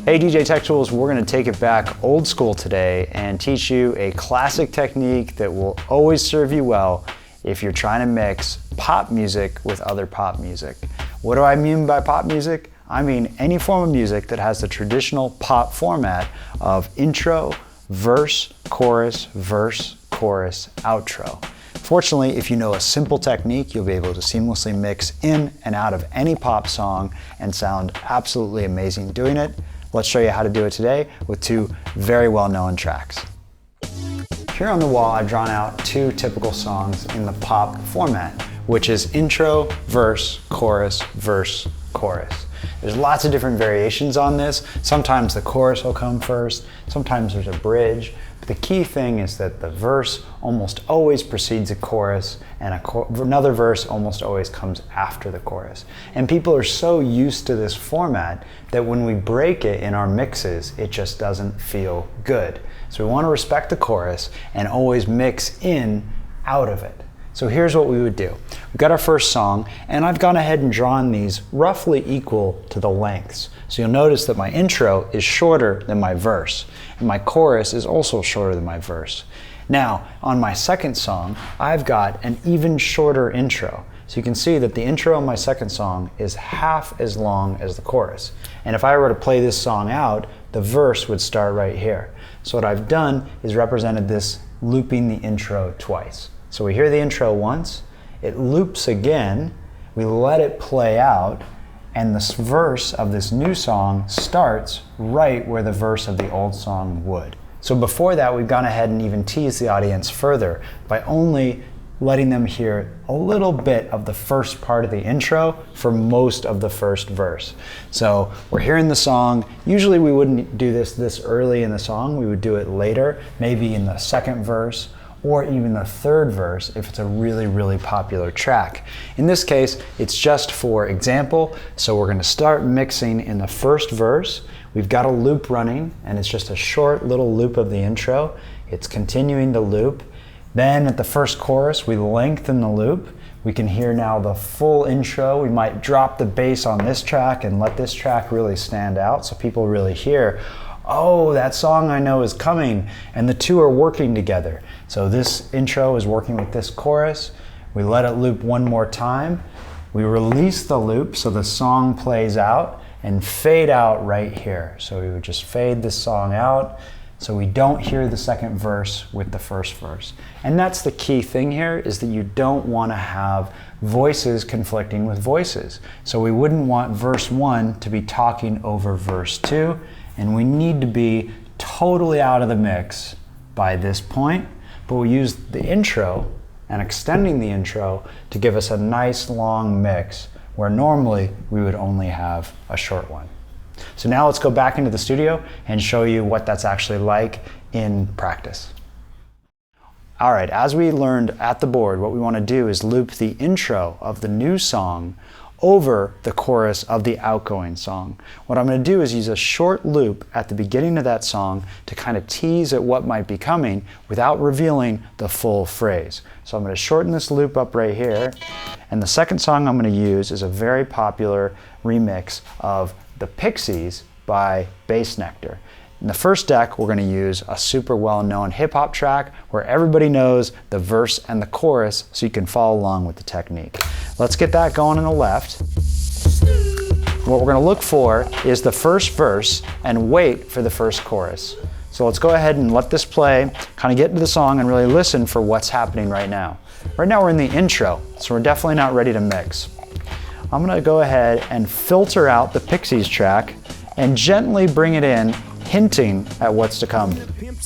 Hey DJ Tech Tools, we're going to take it back old school today and teach you a classic technique that will always serve you well if you're trying to mix pop music with other pop music. What do I mean by pop music? I mean any form of music that has the traditional pop format of intro, verse, chorus, outro. Fortunately, if you know a simple technique, you'll be able to seamlessly mix in and out of any pop song and sound absolutely amazing doing it. Let's show you how to do it today with two very well-known tracks. Here on the wall, I've drawn out two typical songs in the pop format, which is intro, verse, chorus. There's lots of different variations on this. Sometimes the chorus will come first, sometimes there's a bridge. But the key thing is that the verse almost always precedes a chorus, and another verse almost always comes after the chorus. And people are so used to this format that when we break it in our mixes, it just doesn't feel good. So we want to respect the chorus and always mix in out of it. So here's what we would do. We've got our first song, and I've gone ahead and drawn these roughly equal to the lengths. So you'll notice that my intro is shorter than my verse, and my chorus is also shorter than my verse. Now, on my second song, I've got an even shorter intro. So you can see that the intro on my second song is half as long as the chorus. And if I were to play this song out, the verse would start right here. So what I've done is represented this looping the intro twice. So we hear the intro once, it loops again, we let it play out, and this verse of this new song starts right where the verse of the old song would. So before that, we've gone ahead and even teased the audience further by only letting them hear a little bit of the first part of the intro for most of the first verse. So we're hearing the song. Usually we wouldn't do this early in the song. We would do it later, maybe in the second verse, or even the third verse if it's a really, really popular track. In this case, it's just for example, so we're gonna start mixing in the first verse. We've got a loop running, and it's just a short little loop of the intro. It's continuing the loop. Then at the first chorus, we lengthen the loop. We can hear now the full intro. We might drop the bass on this track and let this track really stand out so people really hear, oh, that song I know is coming, and the two are working together. So this intro is working with this chorus. We let it loop one more time. We release the loop so the song plays out and fade out right here. So we would just fade this song out so we don't hear the second verse with the first verse. And that's the key thing here, is that you don't want to have voices conflicting with voices. So we wouldn't want verse 1 to be talking over verse 2, and we need to be totally out of the mix by this point. But we use the intro and extending the intro to give us a nice long mix where normally we would only have a short one. So now let's go back into the studio and show you what that's actually like in practice. All right, as we learned at the board, what we want to do is loop the intro of the new song over the chorus of the outgoing song. What I'm going to do is use a short loop at the beginning of that song to kind of tease at what might be coming without revealing the full phrase. So I'm going to shorten this loop up right here, and the second song I'm going to use is a very popular remix of The Pixies by Bass Nectar. In the first deck, we're going to use a super well-known hip-hop track where everybody knows the verse and the chorus, so you can follow along with the technique. Let's get that going on the left. What we're going to look for is the first verse and wait for the first chorus. So let's go ahead and let this play, kind of get into the song and really listen for what's happening right now. Right now we're in the intro, so we're definitely not ready to mix. I'm going to go ahead and filter out the Pixies track and gently bring it in, hinting at what's to come.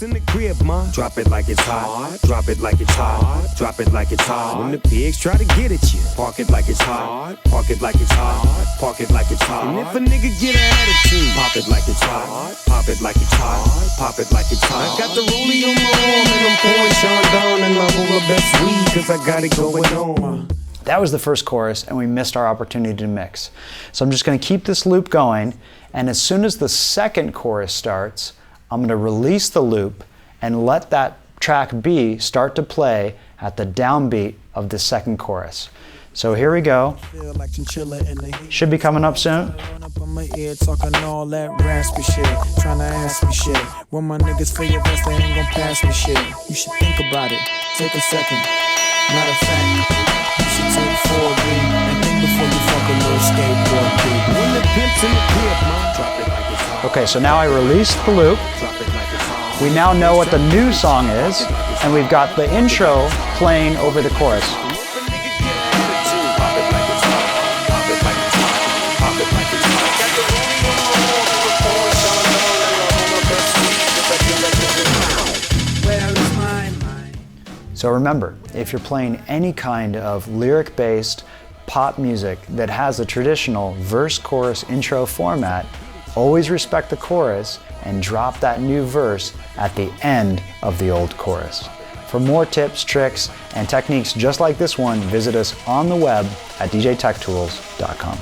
In the crib, ma. Drop it like it's hot. Drop it like it's hot. Drop it like it's hot. When the pigs try to get at you, park it like it's hot. Park it like it's hot. Park it like it's hot. And if a nigga get an attitude, pop it like it's hot. Pop it like it's hot. Pop it like it's hot. I got the rollie on my arm and I'm pouring Chandon and my whole best weed 'cause I got it going on. That was the first chorus, and we missed our opportunity to mix. So I'm just going to keep this loop going, and as soon as the second chorus starts, I'm going to release the loop and let that track B start to play at the downbeat of the second chorus. So here we go. Should be coming up soon. On my ear talking all that raspy shit, trying to ask me shit. When my niggas feel your best, they ain't gon' pass me shit. You should think about it, take a second. Matter of fact, you should take 4B and think before you fuck a little skateboard kid. When the pimp's in the crib, man, drop it like it's hot. Okay, so now I released the loop. Drop it like it's hot. We now know what the new song is, and we've got the intro playing over the chorus. So remember, if you're playing any kind of lyric-based pop music that has a traditional verse-chorus intro format, always respect the chorus and drop that new verse at the end of the old chorus. For more tips, tricks, and techniques just like this one, visit us on the web at djtechtools.com.